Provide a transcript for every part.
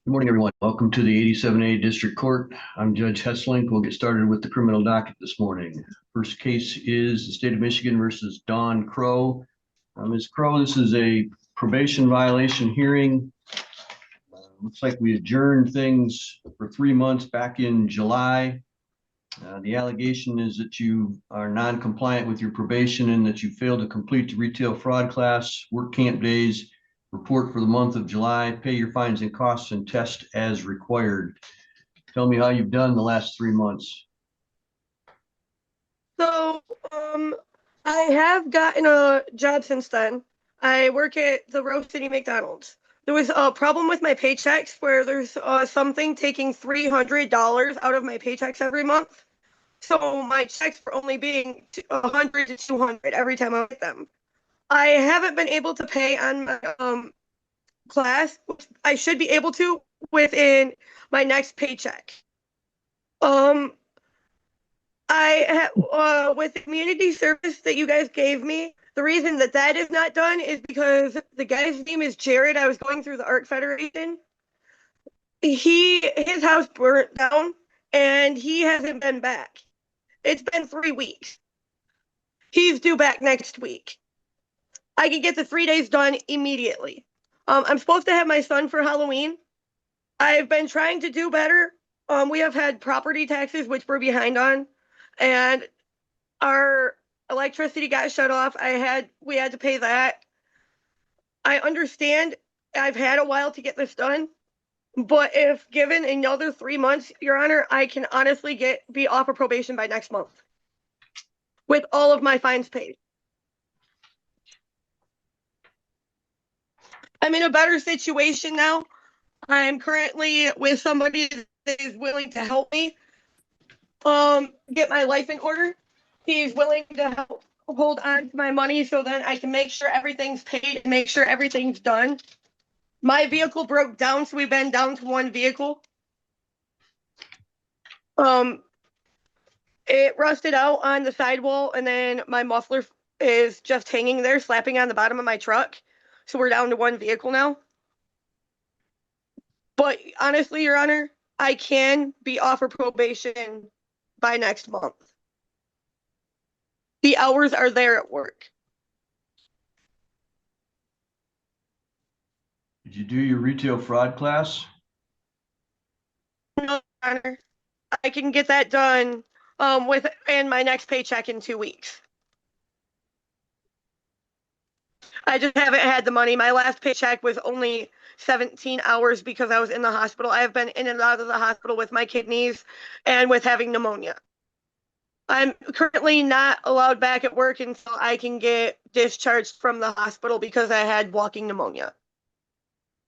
Good morning, everyone. Welcome to the 87A District Court. I'm Judge Hesslink. We'll get started with the criminal docket this morning. First case is the State of Michigan versus Dawn Crow. Ms. Crow, this is a probation violation hearing. Looks like we adjourned things for 3 months back in July. The allegation is that you are non-compliant with your probation and that you failed to complete the retail fraud class, work camp days, report for the month of July, pay your fines and costs, and test as required. Tell me how you've done the last 3 months. So, I have gotten a job since then. I work at the Rose City McDonald's. There was a problem with my paychecks where there's something taking $300 out of my paychecks every month. So my checks were only being 100 to 200 every time I get them. I haven't been able to pay on my class, which I should be able to within my next paycheck. With the community service that you guys gave me, the reason that that is not done is because the guy's name is Jared. I was going through the Art Federation. His house burnt down and he hasn't been back. It's been 3 weeks. He's due back next week. I can get the 3 days done immediately. I'm supposed to have my son for Halloween. I've been trying to do better. We have had property taxes, which we're behind on, and our electricity got shut off. We had to pay that. I understand I've had a while to get this done, but if given another 3 months, Your Honor, I can honestly be off of probation by next month with all of my fines paid. I'm in a better situation now. I'm currently with somebody that is willing to help me get my life in order. He's willing to help hold on to my money so then I can make sure everything's paid and make sure everything's done. My vehicle broke down, so we've been down to one vehicle. It rusted out on the sidewall, and then my muffler is just hanging there, slapping on the bottom of my truck. So we're down to one vehicle now. But honestly, Your Honor, I can be offered probation by next month. The hours are there at work. Did you do your retail fraud class? No, Your Honor. I can get that done within my next paycheck in 2 weeks. I just haven't had the money. My last paycheck was only 17 hours because I was in the hospital. I have been in and out of the hospital with my kidneys and with having pneumonia. I'm currently not allowed back at work until I can get discharged from the hospital because I had walking pneumonia.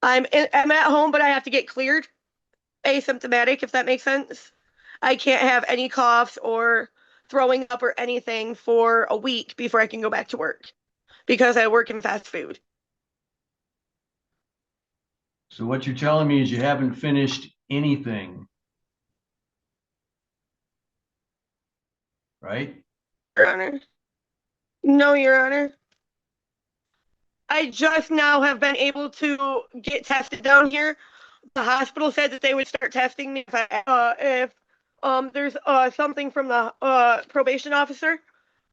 I'm at home, but I have to get cleared, asymptomatic, if that makes sense. I can't have any coughs or throwing up or anything for a week before I can go back to work because I work in fast food. So what you're telling me is you haven't finished anything, right? Your Honor. No, Your Honor. I just now have been able to get tested down here. The hospital said that they would start testing me if there's something from the probation officer,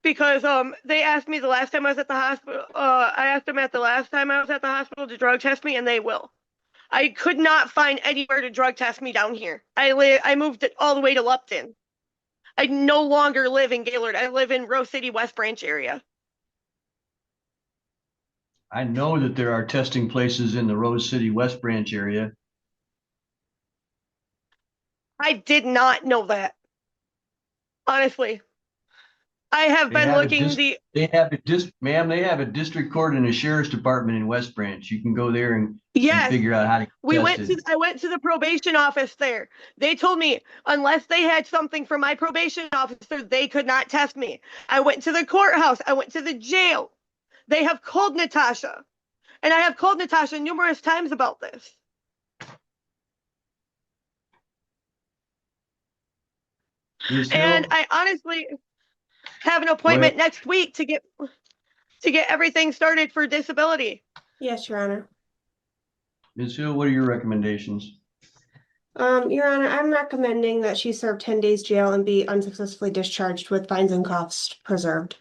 because they asked me the last time I was at the hospital. I asked them at the last time I was at the hospital to drug test me, and they will. I could not find anywhere to drug test me down here. I moved it all the way to Lupton. I no longer live in Gaylord. I live in Rose City West Branch area. I know that there are testing places in the Rose City West Branch area. I did not know that. Honestly. I have been looking they have a district court and a sheriff's department in West Branch. You can go there and figure out how to get tested. I went to the probation office there. They told me unless they had something from my probation officer, they could not test me. I went to the courthouse. I went to the jail. They have called Natasha. And I have called Natasha numerous times about this. And I honestly have an appointment next week to get everything started for disability. Yes, Your Honor. Ms. Hill, what are your recommendations? Your Honor, I'm recommending that she serve 10 days jail and be unsuccessfully discharged with fines and costs preserved.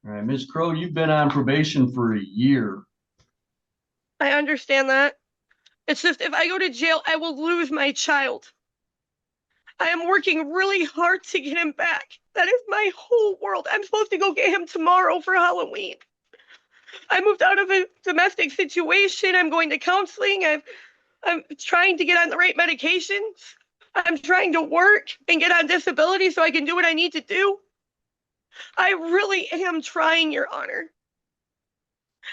All right, Ms. Crow, you've been on probation for a year. I understand that. It's just if I go to jail, I will lose my child. I am working really hard to get him back. That is my whole world. I'm supposed to go get him tomorrow for Halloween. I moved out of a domestic situation. I'm going to counseling. I'm trying to get on the right medications. I'm trying to work and get on disability so I can do what I need to do. I really am trying, Your Honor.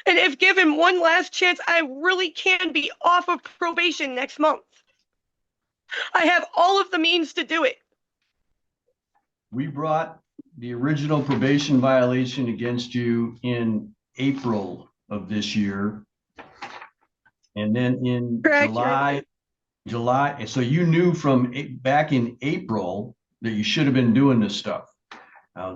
And if given one last chance, I really can be off of probation next month. I have all of the means to do it. We brought the original probation violation against you in April of this year. And then in July, so you knew from back in April that you should have been doing this stuff.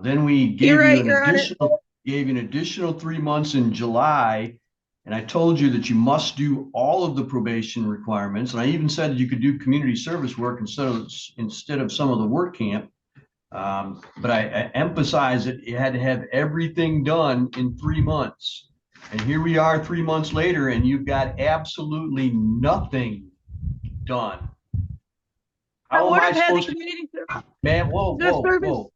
Then we gave you an additional 3 months in July, and I told you that you must do all of the probation requirements. And I even said that you could do community service work instead of some of the work camp. But I emphasize that you had to have everything done in 3 months. And here we are 3 months later, and you've got absolutely nothing done. How am I supposed to, man, whoa.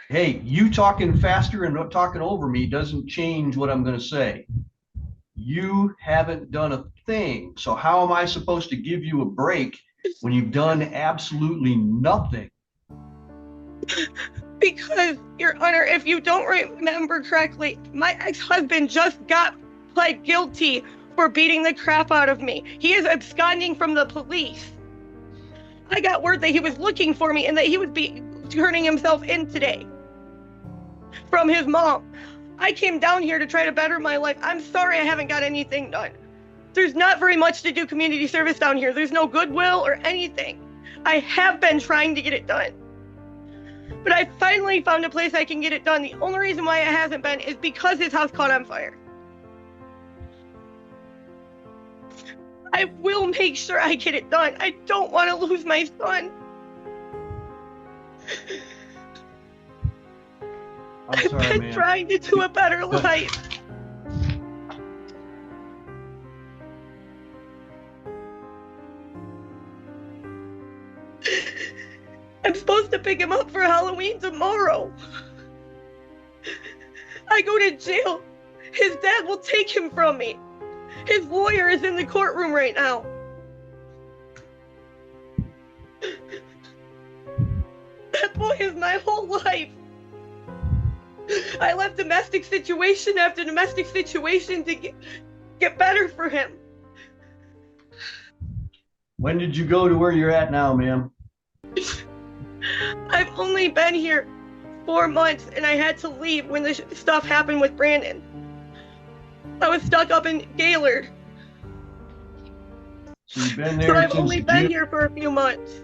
Hey, you talking faster and talking over me doesn't change what I'm going to say. You haven't done a thing. So how am I supposed to give you a break when you've done absolutely nothing? Because, Your Honor, if you don't remember correctly, my ex-husband just got pled guilty for beating the crap out of me. He is absconding from the police. I got word that he was looking for me and that he would be turning himself in today from his mom. I came down here to try to better my life. I'm sorry I haven't got anything done. There's not very much to do community service down here. There's no goodwill or anything. I have been trying to get it done. But I finally found a place I can get it done. The only reason why it hasn't been is because his house caught on fire. I will make sure I get it done. I don't want to lose my son. I'm sorry, I've been trying to do a better life. I'm supposed to pick him up for Halloween tomorrow. I go to jail. His dad will take him from me. His lawyer is in the courtroom right now. That boy is my whole life. I left domestic situation after domestic situation to get better for him. When did you go to where you're at now, ma'am? I've only been here 4 months and I had to leave when the stuff happened with Brandon. I was stuck up in Gaylord. So you've been there So I've since only been here for a few months.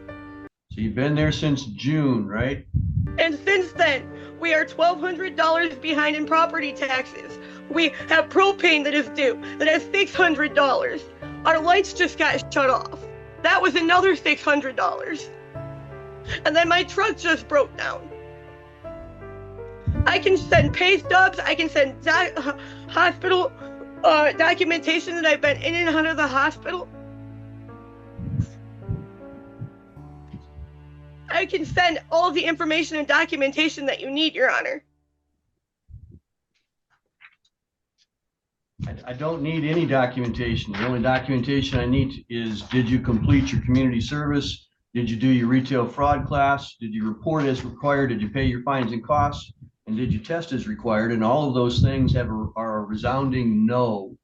So you've been there since June, right? And since then, we are $1,200 behind in property taxes. We have propane that is due, that has $600. Our lights just got shut off. That was another $600. And then my truck just broke down. I can send pay stubs, I can send hospital documentation that I've been in and out of the hospital. I can send all the information and documentation that you need, Your Honor. I don't need any documentation. The only documentation I need is, did you complete your community service? Did you do your retail fraud class? Did you report as required? Did you pay your fines and costs? And did you test as required? And all of those things are a resounding no.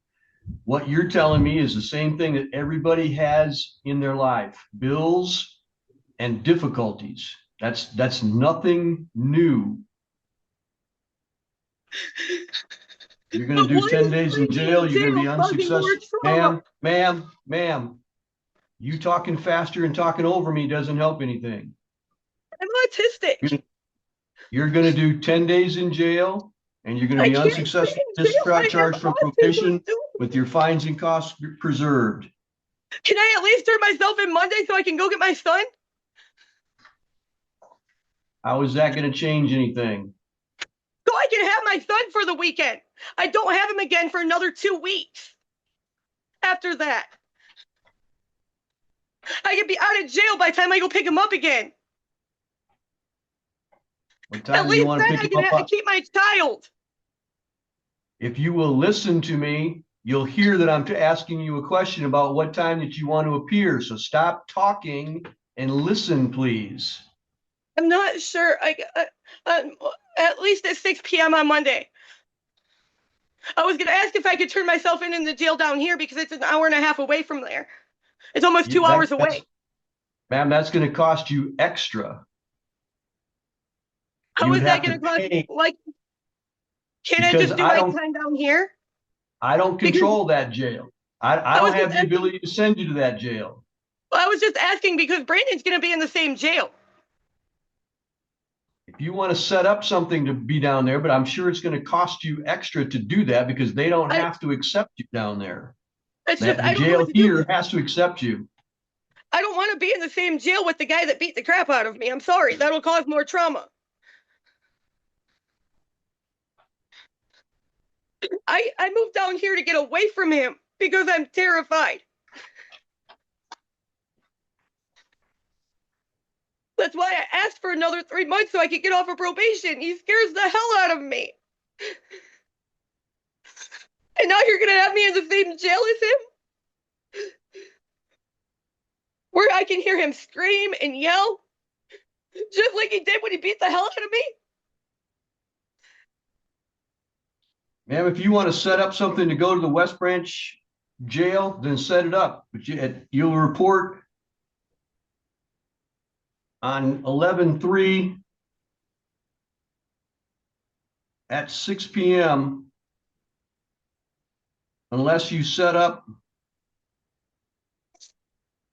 What you're telling me is the same thing that everybody has in their life: bills and difficulties. That's nothing new. You're going to do 10 days in jail. You're going to be unsuccessful. Ma'am, you talking faster and talking over me doesn't help anything. I'm autistic. You're going to do 10 days in jail, and you're going to be unsuccessful discharged from probation with your fines and costs preserved. Can I at least turn myself in Monday so I can go get my son? How is that going to change anything? So I can have my son for the weekend. I don't have him again for another 2 weeks. After that, I could be out of jail by the time I go pick him up again. What time At do you least want to then pick I him can up? keep my child. If you will listen to me, you'll hear that I'm asking you a question about what time that you want to appear. So stop talking and listen, please. I'm not sure. At least at 6 p.m. on Monday. I was going to ask if I could turn myself in the jail down here because it's an hour and a half away from there. It's almost 2 hours away. Ma'am, that's going to cost you extra. How is that going to cost? Like, can I just do my time down here? I don't control that jail. I don't have the ability to send you to that jail. Well, I was just asking because Brandon's going to be in the same jail. If you want to set up something to be down there, but I'm sure it's going to cost you extra to do that because they don't have to accept you down there. It's just, the jail here has to accept you. I don't want to be in the same jail with the guy that beat the crap out of me. I'm sorry. That'll cause more trauma. I moved down here to get away from him because I'm terrified. That's why I asked for another 3 months so I could get off of probation. He scares the hell out of me. And now you're going to have me in the same jail as him? Where I can hear him scream and yell, just like he did when he beat the hell out of me? Ma'am, if you want to set up something to go to the West Branch jail, then set it up. But you'll report on 11/3 at 6 p.m. unless you set up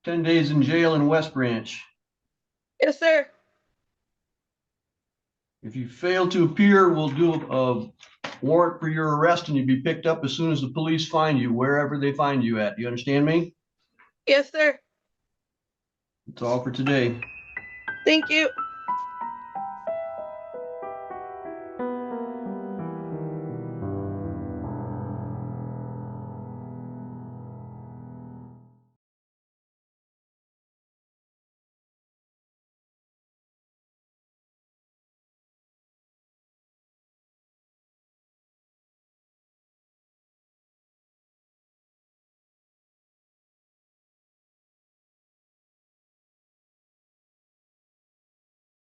10 days in jail in West Branch. Yes, sir. If you fail to appear, we'll do a warrant for your arrest and you'll be picked up as soon as the police find you, wherever they find you at. Do you understand me? Yes, sir. That's all for today. Thank you.